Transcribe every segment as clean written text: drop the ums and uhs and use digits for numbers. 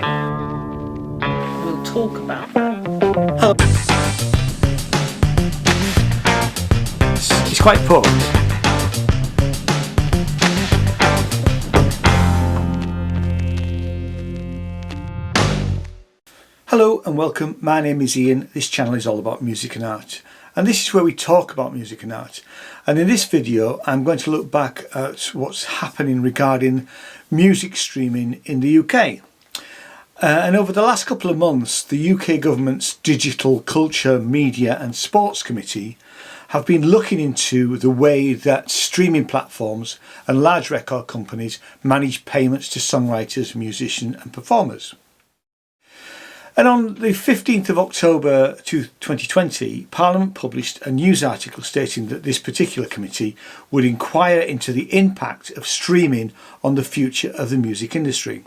We'll talk about that. It's quite poor. Hello and welcome. My name is Ian. This channel is all about music and art. And this is where we talk about music and art. And in this video, I'm going to look back at what's happening regarding music streaming in the UK. And over the last couple of months, the UK government's Digital Culture, Media and Sports Committee have been looking into the way that streaming platforms and large record companies manage payments to songwriters, musicians and performers. And on the 15th of October 2020, Parliament published a news article stating that this particular committee would inquire into the impact of streaming on the future of the music industry.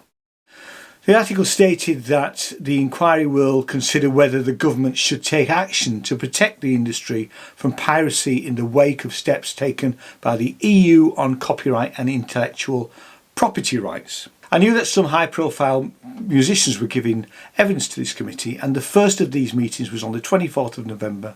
The article stated that the inquiry will consider whether the government should take action to protect the industry from piracy in the wake of steps taken by the EU on copyright and intellectual property rights. I knew that some high-profile musicians were giving evidence to this committee, and the first of these meetings was on the 24th of November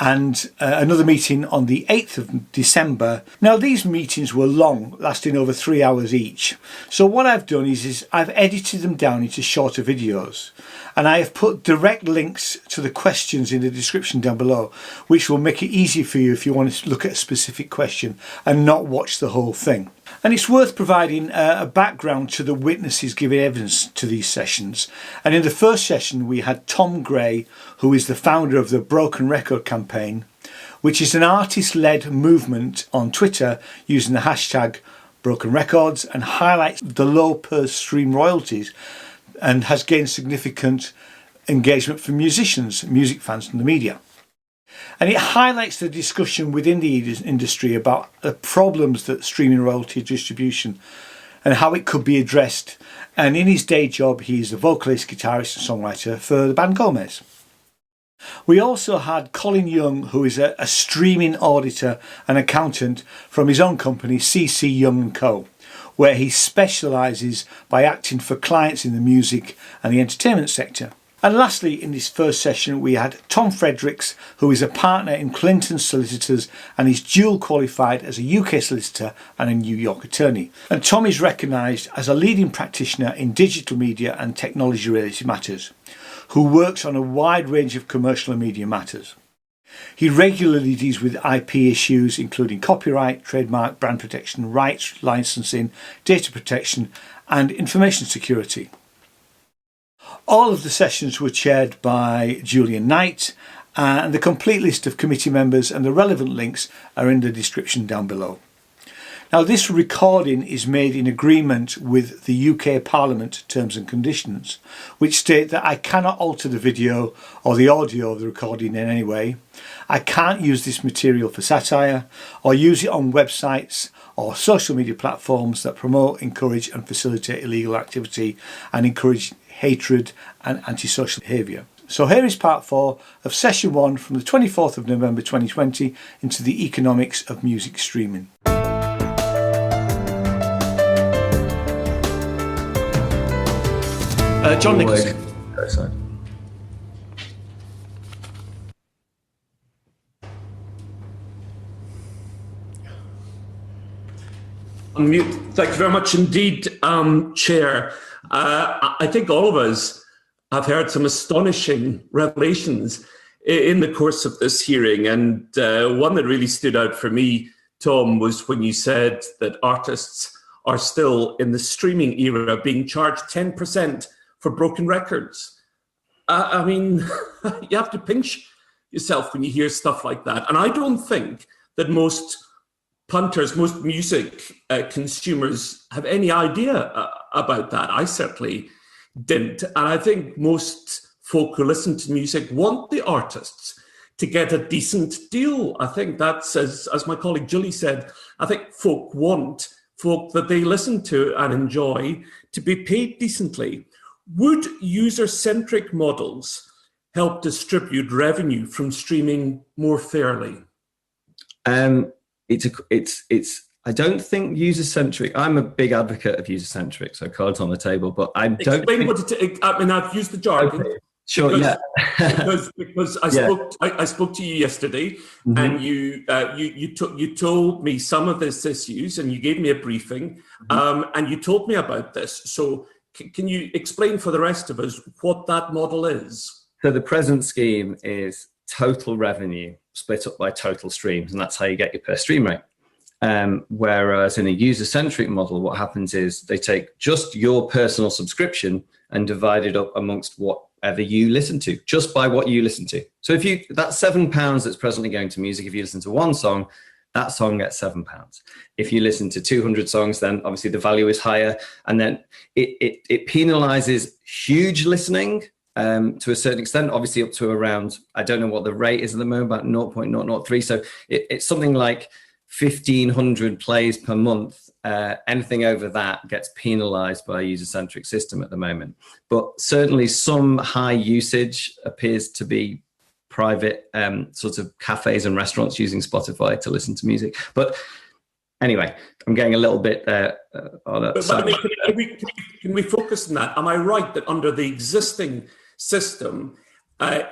and another meeting on the 8th of December. Now these meetings were long, lasting over 3 hours each. So what I've done is I've edited them down into shorter videos, and I have put direct links to the questions in the description down below, which will make it easier for you if you want to look at a specific question and not watch the whole thing. And it's worth providing a background to the witnesses giving evidence to these sessions. And in the first session we had Tom Gray, who is the founder of the Broken Record campaign, which is an artist-led movement on Twitter using the hashtag Broken Records, and highlights the low per stream royalties and has gained significant engagement from musicians, music fans and the media. And it highlights the discussion within the industry about the problems that streaming royalty distribution and how it could be addressed. And in his day job, he's the vocalist, guitarist and songwriter for the band Gomez. We also had Colin Young, who is a streaming auditor and accountant from his own company, CC Young & Co., where he specialises by acting for clients in the music and the entertainment sector. And lastly, in this first session, we had Tom Frederikse, who is a partner in Clinton Solicitors and is dual qualified as a UK solicitor and a New York attorney. And Tom is recognised as a leading practitioner in digital media and technology related matters, who works on a wide range of commercial and media matters. He regularly deals with IP issues including copyright, trademark, brand protection, rights, licensing, data protection and information security. All of the sessions were chaired by Julian Knight, and the complete list of committee members and the relevant links are in the description down below. Now this recording is made in agreement with the UK Parliament Terms and Conditions, which state that I cannot alter the video or the audio of the recording in any way. I can't use this material for satire or use it on websites or social media platforms that promote, encourage and facilitate illegal activity and encourage hatred and antisocial behaviour. So here is part 4 of session 1 from the 24th of November 2020 into the economics of music streaming. John Nicholson. Unmute. Thank you very much indeed, Chair. I think all of us have heard some astonishing revelations in the course of this hearing, and one that really stood out for me, Tom, was when you said that artists are still in the streaming era being charged 10% for broken records. I mean, you have to pinch yourself when you hear stuff like that. And I don't think that most punters, most music consumers have any idea about that. I certainly didn't. And I think most folk who listen to music want the artists to get a decent deal. I think that's, as my colleague Julie said, I think folk want folk that they listen to and enjoy to be paid decently. Would user-centric models help distribute revenue from streaming more fairly? It's I don't think user-centric. I'm a big advocate of user-centric, so cards on the table. But I don't. Explain what it. I mean, I've used the jargon. Okay. Sure. Because, Yeah. because I spoke to you yesterday, and you told me some of these issues, and you gave me a briefing, and you told me about this. So can you explain for the rest of us what that model is? So the present scheme is total revenue split up by total streams, and that's how you get your per stream rate. Whereas in a user-centric model, what happens is they take just your personal subscription and divide it up amongst whatever you listen to, just by what you listen to. So if that £7 that's presently going to music, if you listen to one song, that song gets £7. If you listen to 200 songs, then obviously the value is higher. And then it penalizes huge listening to a certain extent, obviously up to around, I don't know what the rate is at the moment, about 0.003. So it's something like 1,500 plays per month. Anything over that gets penalized by a user-centric system at the moment. But certainly some high usage appears to be private sorts of cafes and restaurants using Spotify to listen to music. But anyway, I'm getting a little bit on a... But I mean, can we focus on that? Am I right that under the existing system, a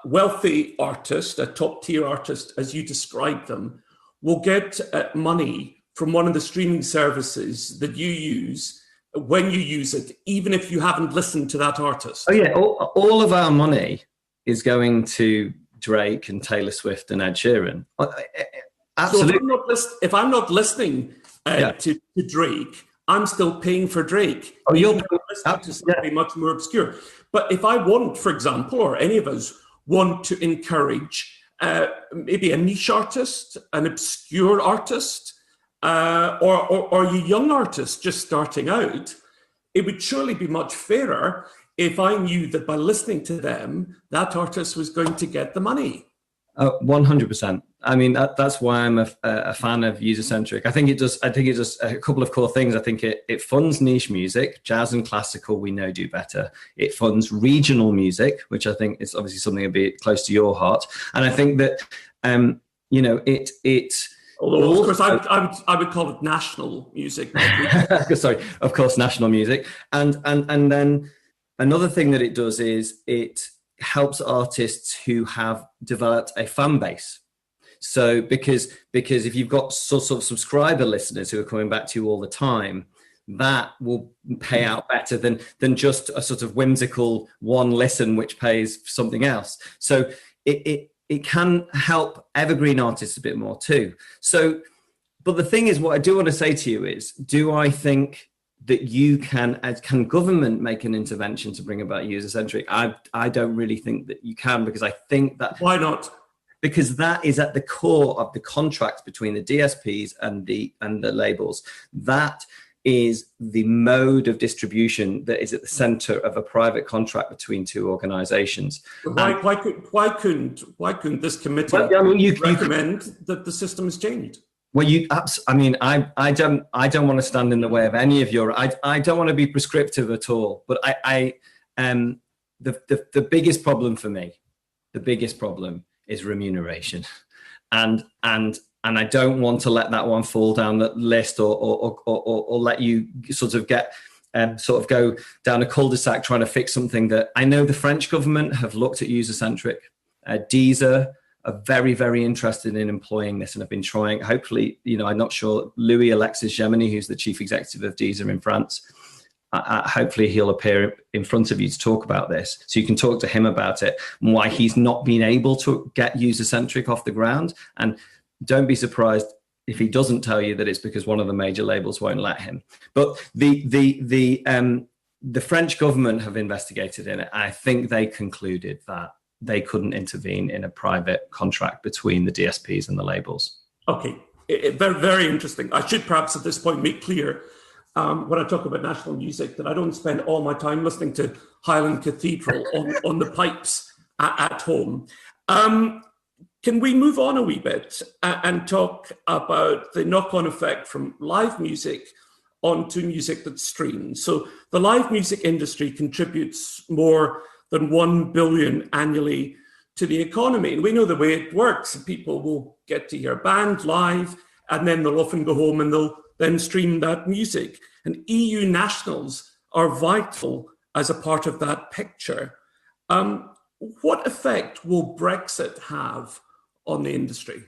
wealthy artist, a top-tier artist, as you described them, will get money from one of the streaming services that you use when you use it, even if you haven't listened to that artist? Oh yeah, all of our money is going to Drake and Taylor Swift and Ed Sheeran. Absolutely. So if I'm not listening to Drake, I'm still paying for Drake. Oh, you're listening to something much more obscure. But if I want, for example, or any of us want to encourage maybe a niche artist, an obscure artist, or a young artist just starting out, it would surely be much fairer if I knew that by listening to them, that artist was going to get the money. 100%. I mean, that's why I'm a fan of user-centric. I think it does a couple of core things. I think it funds niche music, jazz and classical, we know do better. It funds regional music, which I think is obviously something a bit close to your heart. And I think that, although, of course, I would call it national music. Sorry, of course, national music. And then another thing that it does is it helps artists who have developed a fan base. So because if you've got sort of subscriber listeners who are coming back to you all the time, that will pay out better than just a sort of whimsical one listen which pays something else. So it can help evergreen artists a bit more too. So, but the thing is, what I do want to say to you is, do I think that can government make an intervention to bring about user-centric? I don't really think that you can, because I think that... Why not? Because that is at the core of the contracts between the DSPs and the labels. That is the mode of distribution that is at the center of a private contract between two organizations. Why couldn't this committee recommend that the system is changed? Well, I don't want to stand in the way of any of your. I don't want to be prescriptive at all. But the biggest problem for me, is remuneration, and I don't want to let that one fall down the list, or let you sort of get go down a cul-de-sac trying to fix something that I know the French government have looked at user-centric. Deezer are very, very interested in employing this and have been trying. Hopefully, I'm not sure, Louis Alexis Gemini, who's the chief executive of Deezer in France, hopefully he'll appear in front of you to talk about this, so you can talk to him about it and why he's not been able to get user-centric off the ground. And don't be surprised if he doesn't tell you that it's because one of the major labels won't let him. But the French government have investigated in it. I think they concluded that they couldn't intervene in a private contract between the DSPs and the labels. Okay, very, very interesting. I should perhaps at this point make clear, when I talk about national music, that I don't spend all my time listening to Highland Cathedral on the pipes at home. Can we move on a wee bit and talk about the knock-on effect from live music onto music that's streamed? So the live music industry contributes more than 1 billion annually to the economy. And we know the way it works. People will get to hear a band live, and then they'll often go home and they'll then stream that music. And EU nationals are vital as a part of that picture. What effect will Brexit have on the industry?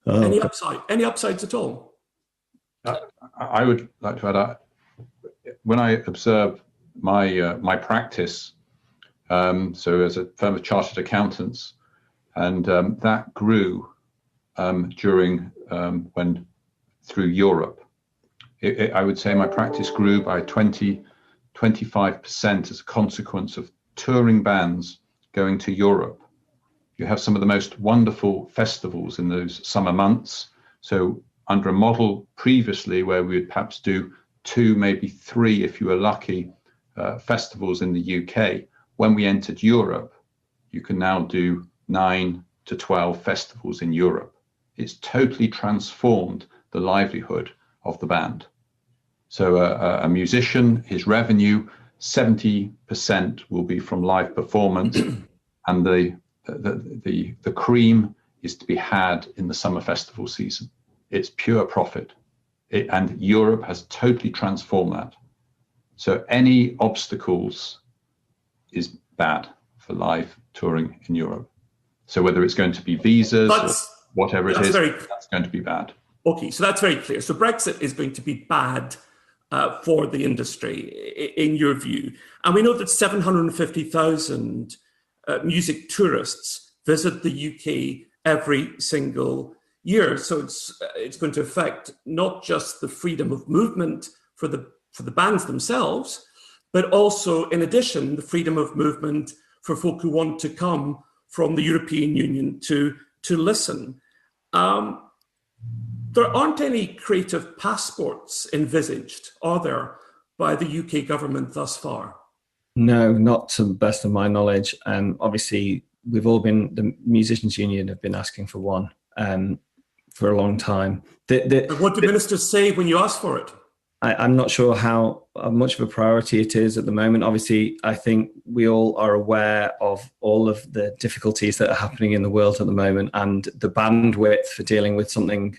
Any upsides at all? I would like to add, when I observe my practice, so as a firm of chartered accountants, and that grew during when through Europe. I would say my practice grew by 25% as a consequence of touring bands going to Europe. You have some of the most wonderful festivals in those summer months. So under a model previously where we would perhaps do 2, maybe 3, if you were lucky, festivals in the UK, when we entered Europe, you can now do 9 to 12 festivals in Europe. It's totally transformed the livelihood of the band. So a musician, his revenue, 70% will be from live performance, and the cream is to be had in the summer festival season. It's pure profit. And Europe has totally transformed that. So any obstacles is bad for live touring in Europe. So whether it's going to be visas or whatever it is, that's going to be bad. Okay, so that's very clear. So Brexit is going to be bad for the industry, in your view. And we know that 750,000 music tourists visit the UK every single year. So it's going to affect not just the freedom of movement for the bands themselves, but also, in addition, the freedom of movement for folk who want to come from the European Union to listen. There aren't any creative passports envisaged, are there, by the UK government thus far? No, not to the best of my knowledge. Obviously, the Musicians Union have been asking for one for a long time. What do ministers say when you ask for it? I'm not sure how much of a priority it is at the moment. Obviously, I think we all are aware of all of the difficulties that are happening in the world at the moment, and the bandwidth for dealing with something,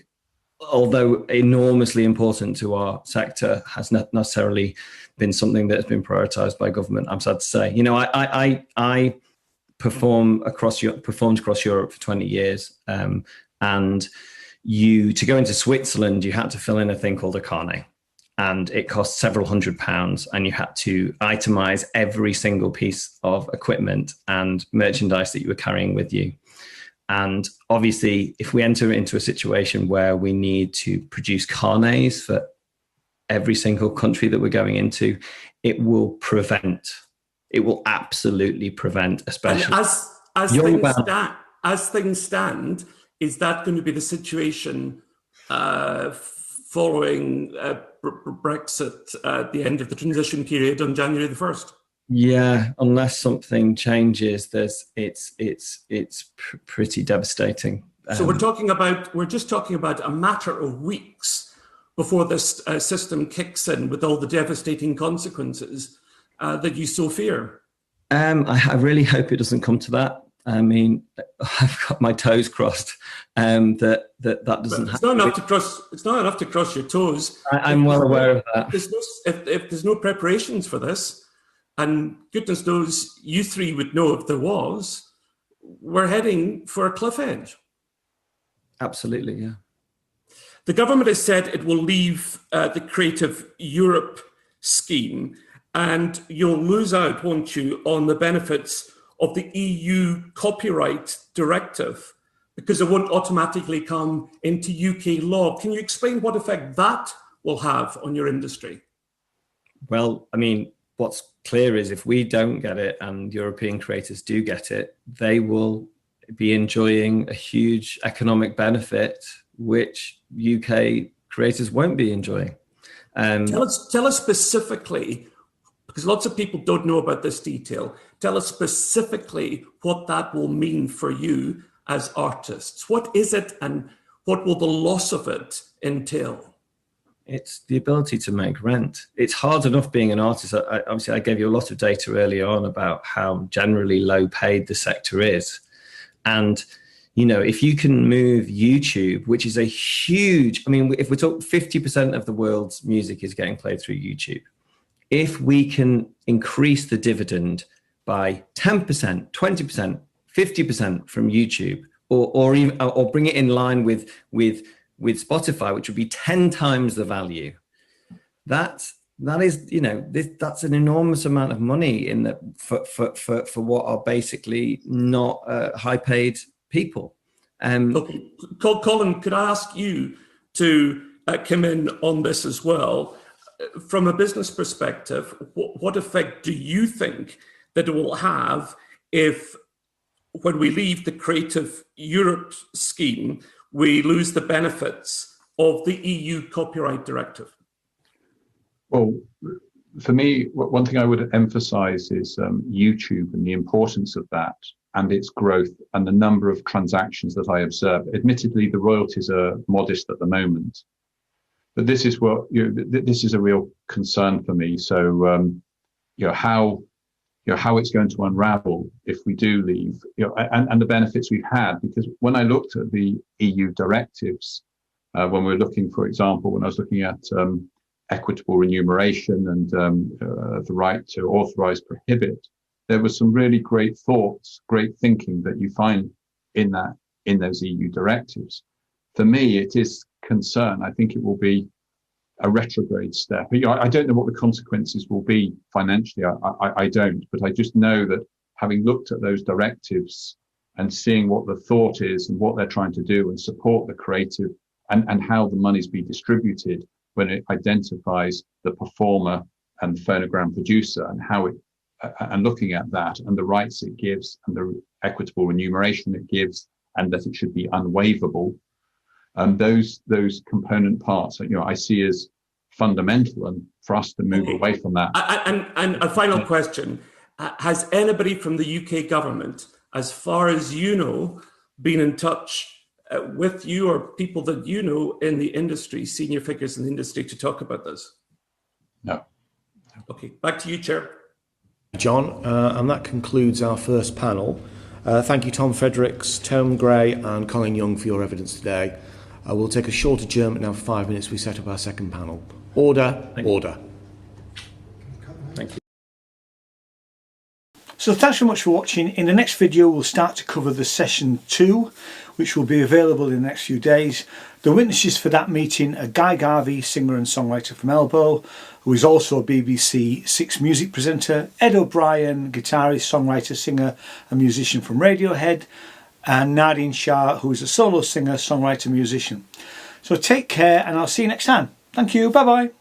although enormously important to our sector, has not necessarily been something that has been prioritized by government, I'm sad to say. You know, I performed across Europe for 20 years, and to go into Switzerland, you had to fill in a thing called a carnet. And it cost several £100s, and you had to itemize every single piece of equipment and merchandise that you were carrying with you. And obviously, if we enter into a situation where we need to produce carnets for every single country that we're going into, it will absolutely prevent, especially as things stand, is that going to be the situation following Brexit at the end of the transition period on January the 1st? Yeah, unless something changes, it's pretty devastating. So we're just talking about a matter of weeks before this system kicks in with all the devastating consequences that you so fear. I really hope it doesn't come to that. I mean, I've got my toes crossed that doesn't happen. It's not enough to cross your toes. I'm well aware of that. If there's no preparations for this, and goodness knows you three would know if there was, we're heading for a cliff edge. Absolutely, yeah. The government has said it will leave the Creative Europe scheme, and you'll lose out, won't you, on the benefits of the EU Copyright Directive, because it won't automatically come into UK law. Can you explain what effect that will have on your industry? Well, I mean, what's clear is if we don't get it and European creators do get it, they will be enjoying a huge economic benefit, which UK creators won't be enjoying. Tell us specifically, because lots of people don't know about this detail, tell us specifically what that will mean for you as artists. What is it, and what will the loss of it entail? It's the ability to make rent. It's hard enough being an artist. Obviously, I gave you a lot of data earlier on about how generally low paid the sector is. And, You know, if you can move YouTube, which is a huge, I mean, if we talk 50% of the world's music is getting played through YouTube. If we can increase the dividend by 10%, 20%, 50% from YouTube, or bring it in line with Spotify, which would be 10 times the value, that is, you know, that's an enormous amount of money in that for what are basically not high paid people. Okay. Colin, could I ask you to come in on this as well? From a business perspective, what effect do you think that it will have if, when we leave the Creative Europe scheme, we lose the benefits of the EU Copyright Directive? Well, for me, one thing I would emphasize is YouTube and the importance of that and its growth and the number of transactions that I observe. Admittedly, the royalties are modest at the moment, but this is what, you know, this is a real concern for me. So, how it's going to unravel if we do leave, and the benefits we've had, because when I looked at the EU directives, when we were looking, for example, when I was looking at equitable remuneration and the right to authorize, prohibit, there was some really great thoughts, great thinking that you find in those EU directives. For me, it is concern. I think it will be a retrograde step. I don't know what the consequences will be financially. I don't, but I just know that having looked at those directives and seeing what the thought is and what they're trying to do and support the creative and how the money's be distributed when it identifies the performer and the phonogram producer and how it, and looking at that and the rights it gives and the equitable remuneration it gives, and that it should be unwaivable. Those component parts, I see as fundamental, and for us to move away from that. And a final question: has anybody from the UK government, as far as you know, been in touch with you or people that you know in the industry, senior figures in the industry, to talk about this? No. Okay, back to you, Chair. John, and that concludes our first panel. Thank you, Tom Frederikse, Tom Gray and Colin Young for your evidence today. We'll take a short adjournment now for 5 minutes. We set up our second panel. Order, order. Thank you. So thanks very much for watching. In the next video, we'll start to cover the session 2, which will be available in the next few days. The witnesses for that meeting are Guy Garvey, singer and songwriter from Elbow, who is also a BBC 6 music presenter, Ed O'Brien, guitarist, songwriter, singer and musician from Radiohead, and Nadine Shah, who is a solo singer, songwriter, musician. So take care, and I'll see you next time. Thank you. Bye-bye.